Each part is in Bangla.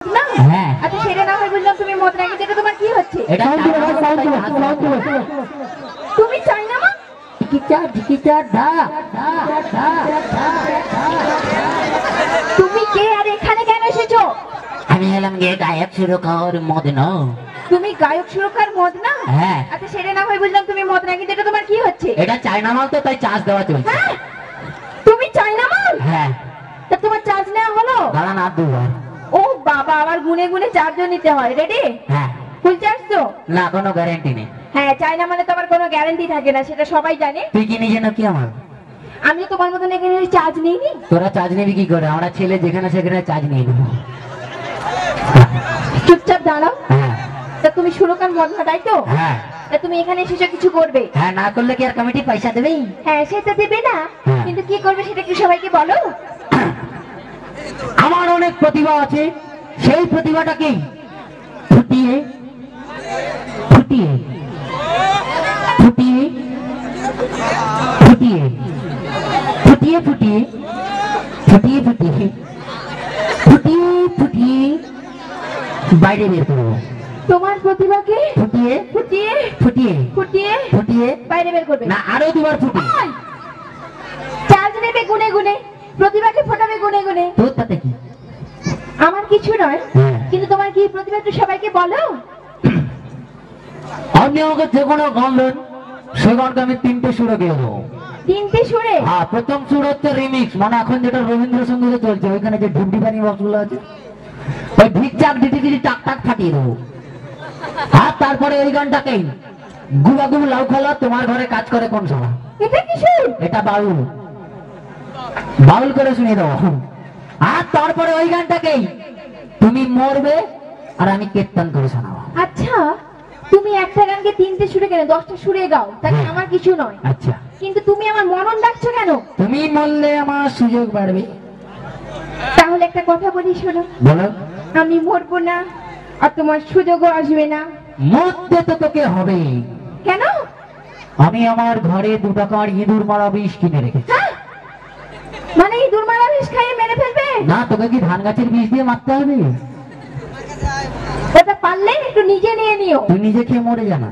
না হ্যাঁ আচ্ছা সেটা না হয় বুঝলাম তুমি মদ নাকি যেটা তোমার কি হচ্ছে এটা তুমি চাই না মা টিকিটা দা তুমি কে আর এখানে কেন এসেছো আমি এলাম গিয়ে গায়ক সুরকার মদ না তুমি গায়ক সুরকার মদ না হ্যাঁ আচ্ছা সেটা না হয় বুঝলাম তুমি মদ নাকি যেটা তোমার কি হচ্ছে এটা চায়না মাল তো তাই চার্জ দেওয়া চলছে তুমি চায়না মাল হ্যাঁ তা তোমার চার্জ নেওয়া হলো দাঁড়ান আর দুবার ও বাবা আবার গুনে গুনে চার্জও নিতে হয় রেডি হ্যাঁ ফুল চার্জ তো না কোনো গ্যারান্টি নেই হ্যাঁ চায়না মানে তো আমার কোনো গ্যারান্টি থাকে না সেটা সবাই জানে তুই কি নিজে নাকি আমার আমি তোমার মতন এখানে চার্জ নিইনি তোরা চার্জ নিবি কি করে আমরা ছেলে যেখানে সেখানে চার্জ নিয়ে নেবো চুপচাপ দাঁড়াও হ্যাঁ তা তুমি সুরকার মদ না তাই তো হ্যাঁ তা তুমি এখানে এসেছো কিছু করবে হ্যাঁ না করলে কি আর কমিটি পয়সা দেবে হ্যাঁ সেটা দেবে না কিন্তু কি করবে সেটা কি সবাইকে বলো আমার অনেক প্রতিভা আছে সেই প্রতিভাটাকে ফুটিয়ে ফুটিয়ে ফুটিয়ে ফুটিয়ে ফুটিয়ে ফুটিয়ে ফুটিয়ে ফুটিয়ে ফুটিয়ে ফুটিয়ে বাইরে বের করবো তোমার প্রতিভাকে ফুটিয়ে ফুটিয়ে ফুটিয়ে ফুটিয়ে ফুটিয়ে বাইরে বের করবে না আরো দুবার ফুটিয়ে চার্জ নেবে গুনে গুনে প্রতিভাকে ফোটাবে গুনে গুনে তোর তাতে কি আমার কিছু নয় কিন্তু তোমার কি প্রতিভা একটু সবাইকে বলো আপনি আমাকে যে কোনো গান দেন সে গানকে আমি 3টে সুরে গেয়ে দেবো 3টে সুরে হ্যাঁ প্রথম সুর হচ্ছে রিমিক্স মানে এখন যেটা রবীন্দ্রসঙ্গীতে চলছে ওইখানে যে ঢুকডি পানি বক্সগুলো আছে ওই ঢিকচাক দিতে দিতে টাক টাক ফাটিয়ে দেবো আর তারপরে ওই গানটাকেই গুবা গুবু লাউ খালা তোমার ঘরে কাজ করে কোন সময় এটা কি সুর এটা বাউল বাউল করে শুনিয়ে দেবো আর তারপরে ওই গানটাকেই তুমি মরবে আর আমি কীর্তন করে শোনাবো আচ্ছা তুমি একটা গানকে 3টে সুরে কেন 10টা সুরে গাও তাহলে আমার কিছু নয় আচ্ছা কিন্তু তুমি আমার মনন ডাকছো কেন তুমি বললে আমার সুযোগ বাড়বে তাহলে একটা কথা বলি শোনো বলো আমি মরবো না আর তোমার সুযোগও আসবে না মরতে তো তোকে হবে কেন আমি আমার ঘরে 2 টাকার ইঁদুর মারা বিষ কিনে রেখেছি মানে এই দুর্মারা বিষ খাইয়ে মেরে ফেলবে না তোকে কি ধান গাছের বিষ দিয়ে মারতে হবে ওটা পারলে একটু নিজে নিয়ে নিও তুই নিজে খেয়ে মরে জানা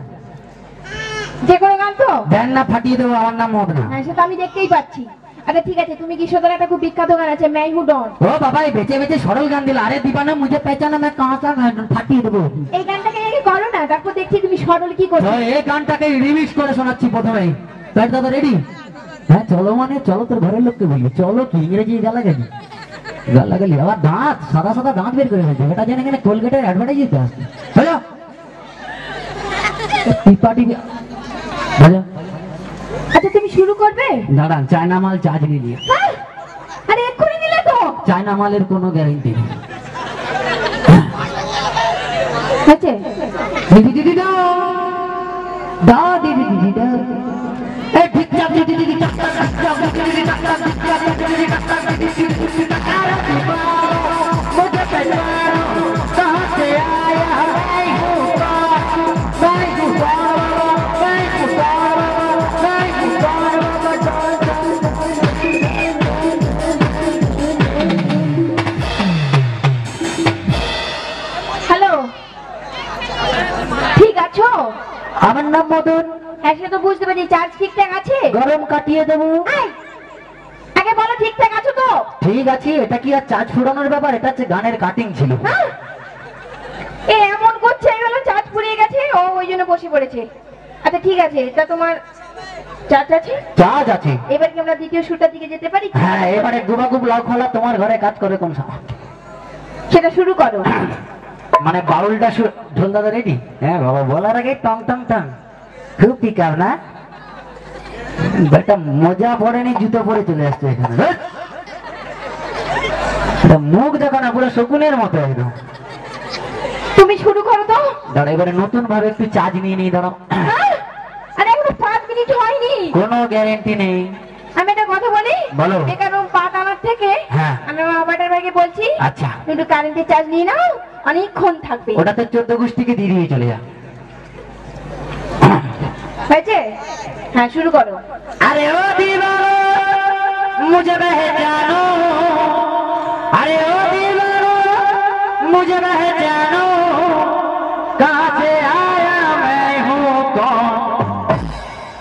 যে কোনো গান তো দেন না ফাটিয়ে দেবো আমার নাম মদ না হ্যাঁ সেটা আমি দেখতেই পাচ্ছি আচ্ছা ঠিক আছে তুমি কি শোনার একটা খুব বিখ্যাত গান আছে मैं हूं डॉन ও বাবা এই বেঁচে বেঁচে সরল গান দিল আরে দিবানা মুঝে পেছানা मैं कहां सा ফাটিয়ে দেবো এই গানটাকে আগে করো না তারপর দেখছি তুমি সরল কি করছো তো এই গানটাকে রিমিক্স করে শোনাচ্ছি প্রথমে তাই দাদা রেডি হ্যাঁ চলো মানে চলো তোর ঘরের লোককে বলি চলো কি ইংরেজি গালাগালি গালাগালি আবার দাঁত সাদা সাদা দাঁত বের করে ফেলছে এটা জেনে এখানে কোলগেটের অ্যাডভার্টাইজ দিতে আসছে হ্যালো টিপাটি বলো আচ্ছা তুমি শুরু করবে দাঁড়ান চায়না মাল চার্জ নিয়ে আরে এক্ষুনি নিলে তো চায়না মালের কোনো গ্যারান্টি নেই আচ্ছা দিদি দিদি দা দা দিদি দিদি দা এই ঠিকঠাক দিদি দিদি টাক টাক টাক দিদি দিদি টাক টাক টাক দিদি টাক টাক দিদি দিদি টাক টাক मुझे पहचानो कहां से आया मैं হ্যালো ঠিক আছো আমার নাম মদন হ্যাঁ সে তো বুঝতে পারছি চার্জ ঠিকঠাক আছে গরম কাটিয়ে দেবো আগে বলো ঠিকঠাক আছো তো ঠিক আছে এটা কি আর চার্জ ফুরানোর ব্যাপার এটা হচ্ছে গানের কাটিং ছিল এ এমন করছে এগুলো চার্জ ফুরিয়ে গেছে ও ওই জন্য বসে পড়েছে আচ্ছা ঠিক আছে এটা তোমার চার্জ আছে চার্জ আছে এবার কি আমরা দ্বিতীয় সুরটার দিকে যেতে পারি হ্যাঁ এবারে গুবাগুব লাউ খোলা তোমার ঘরে কাজ করে কোন সময় সেটা শুরু করো মানে বাউলটা ঢোল দাদা রেডি হ্যাঁ বাবা বলার আগে টং টং টং খুব পিকার না বেটা মজা পড়েনি জুতো পরে চলে আসছে এখানে মুখ দেখো না পুরো শকুনের মতো একদম তুমি শুরু করো তো দাঁড়া এবারে নতুন ভাবে একটু চার্জ নিয়ে নিই দাঁড়াও আরে এখনো 5 মিনিট হয়নি কোনো গ্যারান্টি নেই আমি একটা কথা বলি বলো এখানে পাট আনার থেকে হ্যাঁ আমি আমার বাবার ভাইকে বলছি আচ্ছা একটু কারেন্টের চার্জ নিয়ে নাও অনেকক্ষণ থাকবে ওটাতে 14 গোষ্ঠীকে দিয়ে দিয়ে চলে যা হয়েছে হ্যাঁ শুরু করো अरे ओ दीवारो मुझे पहचानो अरे ओ दीवारो मुझे रह जानो कहाँ से आया मैं हूँ कौन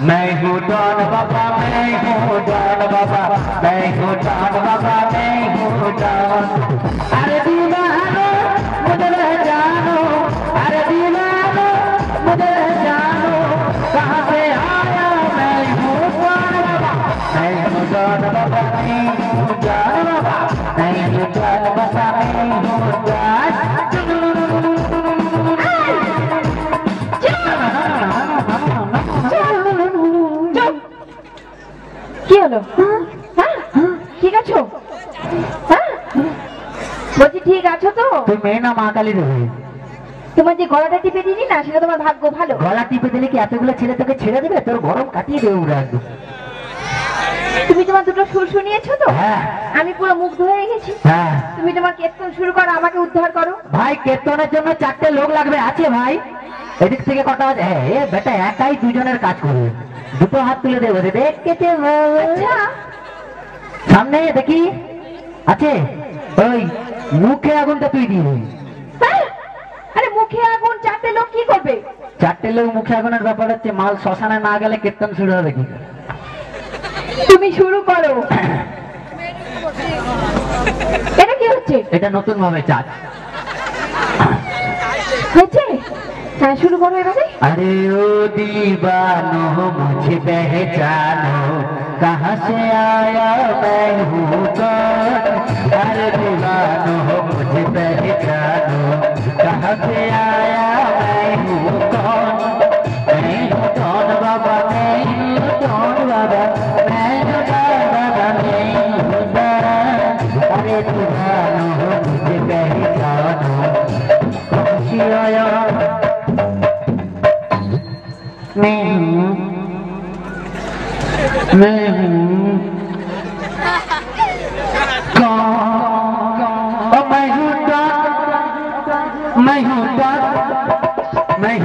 मैं हूँ डॉन बाबा मैं हूँ डॉन बाबा मैं हूँ डॉन बाबा मैं हूँ डॉन अरे दीवानो मुझे रह जानो अरे दीवानो मुझे रह जानो कहाँ से आया मैं हूँ डॉन बाबा मैं हूँ डॉन बाबा मैं हूँ डॉन बाबा मैं हूँ डॉन बाबा मैं हूँ डॉन কি হলো? হ্যাঁ ঠিক আছো? হ্যাঁ বলছি ঠিক আছো তো? তুই মেয়ে না মা কালী দেবে তোমার যে গলাটা টিপে দিলি না সেটা তোমার ভাগ্য ভালো। গলা টিপে দিলে কি এতগুলো ছেলে তোকে ছেড়ে দেবে তোর গরম কাটিয়ে দেবে উড়ে একদম তুমি তোমার দুটো সুর শুনিয়েছো তো? হ্যাঁ আমি পুরো মুগ্ধ হয়ে গেছি। হ্যাঁ তুমি তোমার কীর্তন শুরু করো আমাকে উদ্ধার করো। ভাই কীর্তনের জন্য 4টে লোক লাগবে আছে ভাই এদিক থেকে কটা আছে হ্যাঁ এ বেটা একাই দুজনের কাজ করবে দুটো হাত তুলে দেবো দেখতে আচ্ছা সামনে দেখি আছে ওই মুখে আগুনটা তুই দিবি হ্যাঁ? আরে মুখে আগুন 4টে লোক কি করবে? 4টে লোক মুখে আগুনের ব্যাপার হচ্ছে মাল শ্মশানে না গেলে কীর্তন শুরু হবে কি তুমি শুরু করো। এটা কি হচ্ছে? এটা নতুন ভাবে চাঁদ হয়েছে? হ্যাঁ শুরু করো এবারে। अरे ओ दीवानो मुझे पहचानो कहाँ से आया मैं हूँ कौन अरे दीवानो मुझे पहचानो कहाँ से आया मैं हूँ कौन मैं हूँ कौन बाबा मैं हूँ कौन बाबा मैं हूँ कौन बाबा मैं हूँ कौन अरे दीवानो मुझे पहचानो कहाँ से आया मैं हूँ कौन मैं हूँ मैं हूँ मैं हूँ मैं हूँ मैं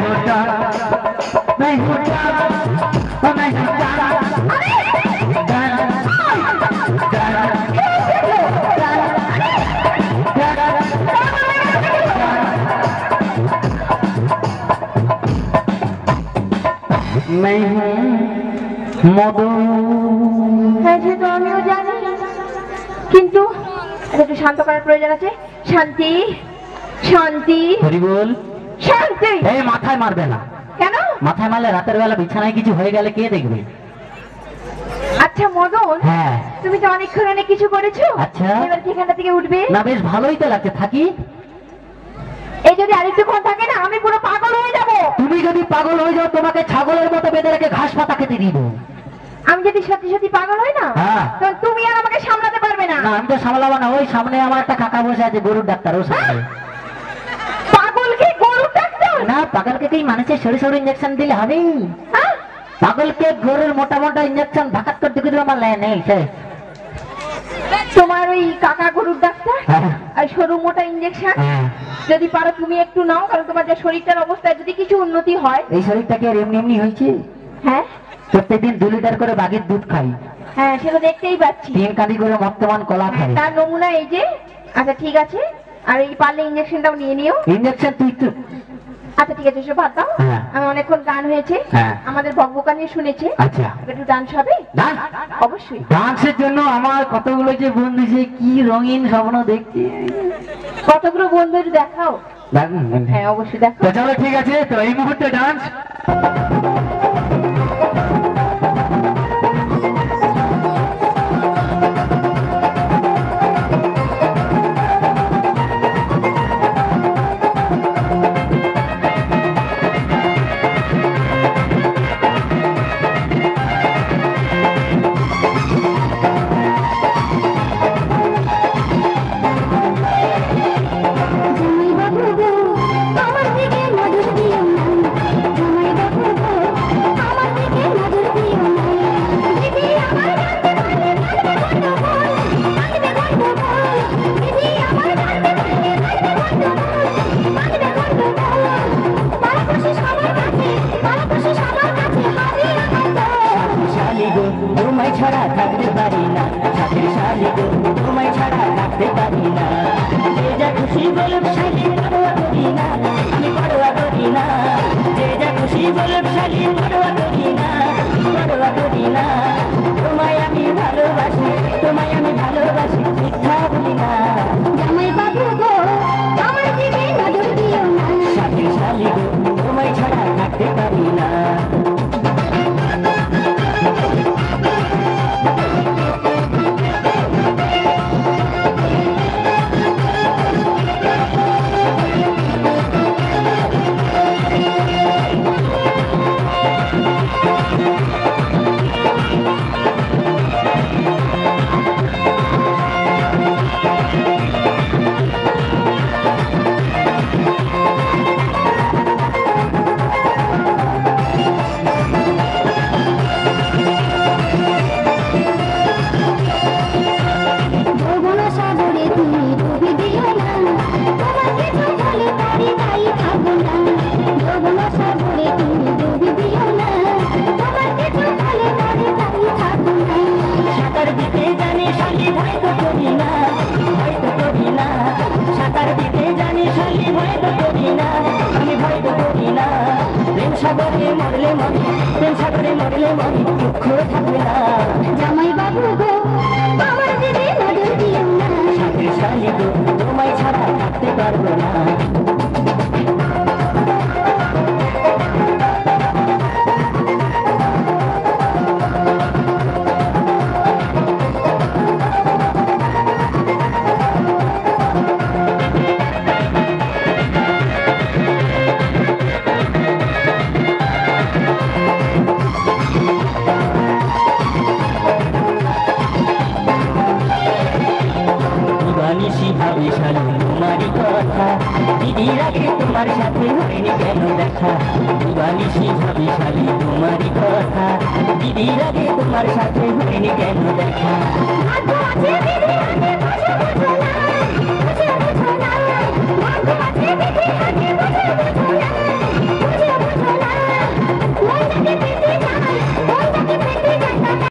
हूँ मैं हूँ मैं हूँ মধু হ্যাঁ সে তো আমিও জানি কিন্তু একটু শান্ত করার প্রয়োজন আছে। শান্তি শান্তি হরি বল শান্তি। এই মাথায় মারবে না কেন? মাথায় মারলে রাতের বেলা বিছানায় কিছু হয়ে গেলে কে দেখবে আচ্ছা মদন হ্যাঁ তুমি তো অনেকক্ষণ অনেক কিছু করেছো। আচ্ছা। এবার কি এখানটা থেকে উঠবে? না বেশ ভালোই তো লাগছে থাকি এই যদি আরেকটুক্ষণ থাকে না আমি পুরো পাগল হয়ে যাব। তুমি যদি পাগল হয়ে যাও তোমাকে ছাগলের মতো বেঁধে রেখে ঘাস পাতা খেতে দিব আমি যদি সত্যি সত্যি পাগল হই না হ্যাঁ। তখন তুমি আর আমাকে সামলাতে পারবে না। না আমি তো সামলাবো না ওই সামনে আমার একটা কাকা বসে আছে গরুর ডাক্তার ও সামনে পাগলকে গরুর ডাক্তার? না পাগলকে কি মানুষের সরু সরু ইঞ্জেকশন দিলে হবে হ্যাঁ? পাগলকে গরুর মোটা মোটা ইঞ্জেকশন ভাকাত করে ঢুকে দেবো আমার নেই শেষ তোমার ওই কাকা গরুর ডাক্তার হ্যাঁ। আর সরু মোটা ইঞ্জেকশন হ্যাঁ। যদি পারো তুমি একটু নাও, কারণ তোমার যে শরীরটার অবস্থায় যদি কিছু উন্নতি হয়। এই শরীরটাকে আর এমনি এমনি হয়েছে হ্যাঁ প্রত্যেকদিন 2 লিটার করে বাঘের দুধ খাই হ্যাঁ সেটা দেখতেই পাচ্ছি। 3 কাঁদি করে বর্তমান কলা খাই তার নমুনা এই যে। আচ্ছা ঠিক আছে, আর এই পারলে ইঞ্জেকশনটাও নিয়ে নিও। ইঞ্জেকশন তুই একটু আচ্ছা ঠিক আছে সব বাদ দাও। হ্যাঁ। আমি অনেকক্ষণ গান হয়েছে হ্যাঁ। আমাদের বকবকা নিয়ে শুনেছে। আচ্ছা একটু ডান্স হবে? ডান্স অবশ্যই। ডান্সের জন্য আমার কতগুলো যে বন্ধু সে কি রঙিন স্বপ্ন দেখছি কতগুলো বন্ধু একটু দেখাও। হ্যাঁ অবশ্যই দেখো। তো চলো ঠিক আছে তো এই মুহূর্তে ডান্স জামাই বাবু গো আমার দিকে নজর দিও না জামাই বাবু খুশি বলুক শালি পরোয়া করি না, আমি পরোয়া করি না। যে যা খুশি বলুক শালি পরোয়া করি না, পরোয়া করি না। তোমায় আমি ভালোবাসি, তোমায় আমি ভালোবাসি, মিথ্যা বলি না। জামাই বাবু গো আমার দিকে নজর দিও না। সাথে শালি গো তোমায় ছাড়া থাকতে পারি না। যৌবন সাগরে তুমি ডুবে দিও না, তোমার কিছু বলে পারি তাই থাকবো না। যৌবন সাগরে তুমি ডুবে দিও না, তোমার কিছু বলে পারি তাই থাকবো না। সাঁতার দিতে জানি শালি ভয় তো করি না, ভয় তো করি না। সাঁতার দিতে জানি শালি ভয় তো করি না, আমি ভয় তো করি না। প্রেম সাগরে মরলে মরি, প্রেম সাগরে মরলে মরি, দুঃখ থাকবে না। জামাই বাবু গো আমার দিকে নজর দিও না। সাথে শালি গো তোমায় ছাড়া থাকতে পারবো না। দিবানিশি ভাবি শালি তোমারই কথা, দিদির আগে তোমার সাথে হয়নি কেন দেখা। দিবানিশি ভাবি শালি তোমারই কথা, দিদির আগে তোমার সাথে হয়নি কেন দেখা। ভাগ্য